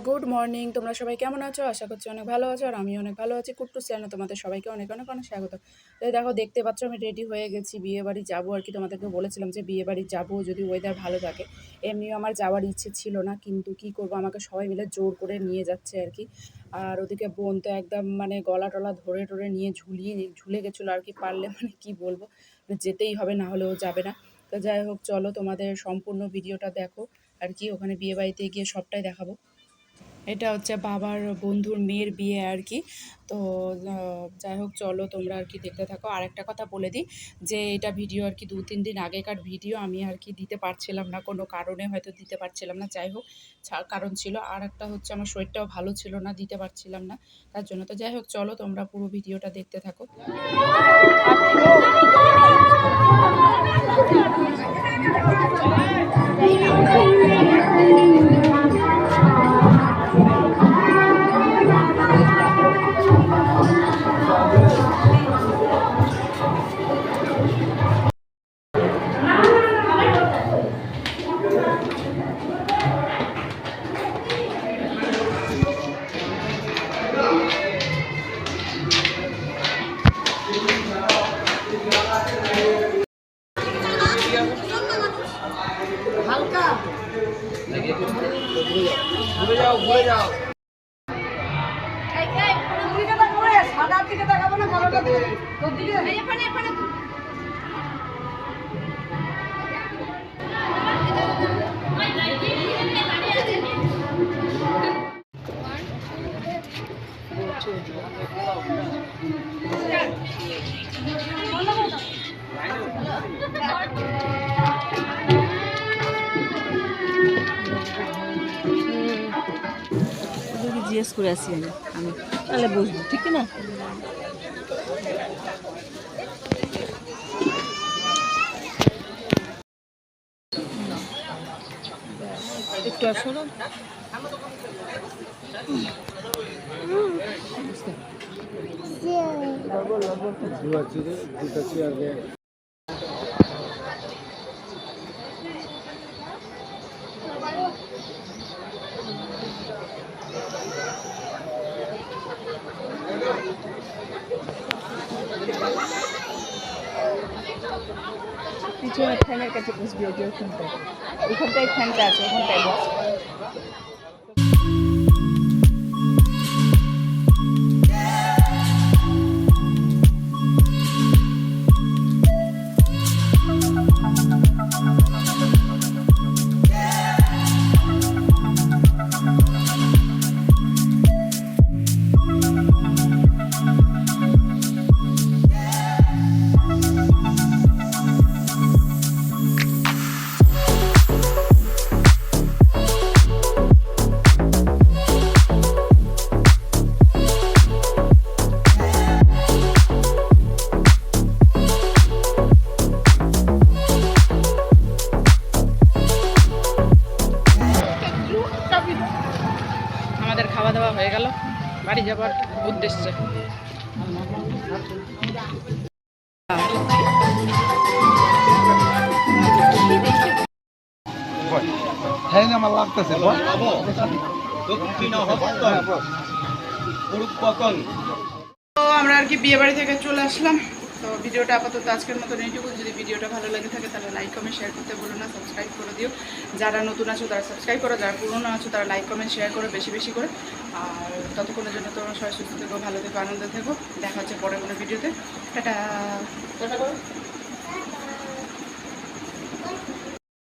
Good morning. তোমরা সবাই কেমন আছো? আশা করছি অনেক ভালো আছো, আর আমি অনেক ভালো আছি। কুট্টু চ্যানেলে তোমাদের সবাইকে অনেক অনেক অনেক স্বাগত। তো দেখো, দেখতে পাচ্ছ আমি রেডি হয়ে গেছি, বিয়ে বাড়ি যাবো আর কি। তোমাদেরকে বলেছিলাম যে বিয়ে বাড়ি যাবো যদি ওয়েদার ভালো থাকে। এমনিও আমার যাওয়ার ইচ্ছে ছিল না, কিন্তু কি করব, আমাকে সবাই মিলে জোর করে নিয়ে যাচ্ছে আর কি। আর ওদিকে বোন তো একদম মানে গলা টলা ধরে টরে নিয়ে ঝুলে গেছিলো আর কি। পারলে মানে কি বলবো, যেতেই হবে, না হলেও যাবে না। তো যাই হোক, চলো তোমাদের সম্পূর্ণ ভিডিওটা দেখো আর কি। ওখানে বিয়ে বাড়িতে গিয়ে সবটাই দেখাবো। এটা হচ্ছে বাবার বন্ধুর মেয়ের বিয়ে আর কি। তো যাই হোক, চলো তোমরা আর কি দেখতে থাকো। আর একটা কথা বলে দিই যে এটা ভিডিও আর কি 2-3 দিন আগেকার ভিডিও। আমি আর কি দিতে পারছিলাম না, কোনো কারণে হয়তো দিতে পারছিলাম না। যাই হোক, কারণ ছিল। আর একটা হচ্ছে আমার শরীরটাও ভালো ছিল না, দিতে পারছিলাম না তার জন্য। তো যাই হোক, চলো তোমরা পুরো ভিডিওটা দেখতে থাকো। ঘুরে যাও ঘুরে যাও। সাদার দিকে দেখাবো না, কালোটা দিকে। জিজ্ঞেস করে আসি আমি তাহলে বুঝবো, ঠিক না? একটু আসো। পিছনে ফ্যানের কাছে বসবি, ওখানটায় ফ্যানটা আছে, ওখানটায় বস। আমাদের খাওয়া দাওয়া হয়ে গেল, বাড়ি যাবার উদ্দেশ্যে। আমার লাগতেছে তো আমরা আর কি বিয়ে বাড়ি থেকে চলে আসলাম। তো ভিডিওটা আপাতত আজকের মতন এইটুকু। যদি ভিডিওটা ভালো লাগে থাকে তাহলে লাইক কমেন্ট শেয়ার করতে বলো না, সাবস্ক্রাইব করে দিও। যারা নতুন আছো তারা সাবস্ক্রাইব করো, যারা পুরনো আছো তারা লাইক কমেন্ট শেয়ার করো বেশি বেশি করে। আর ততক্ষণের জন্য তোমরা সবাই সুস্থ থেকো, ভালো থেকো, আনন্দে থেকো। দেখা হচ্ছে পরে কোনো ভিডিওতে। টাটা টাটা করো।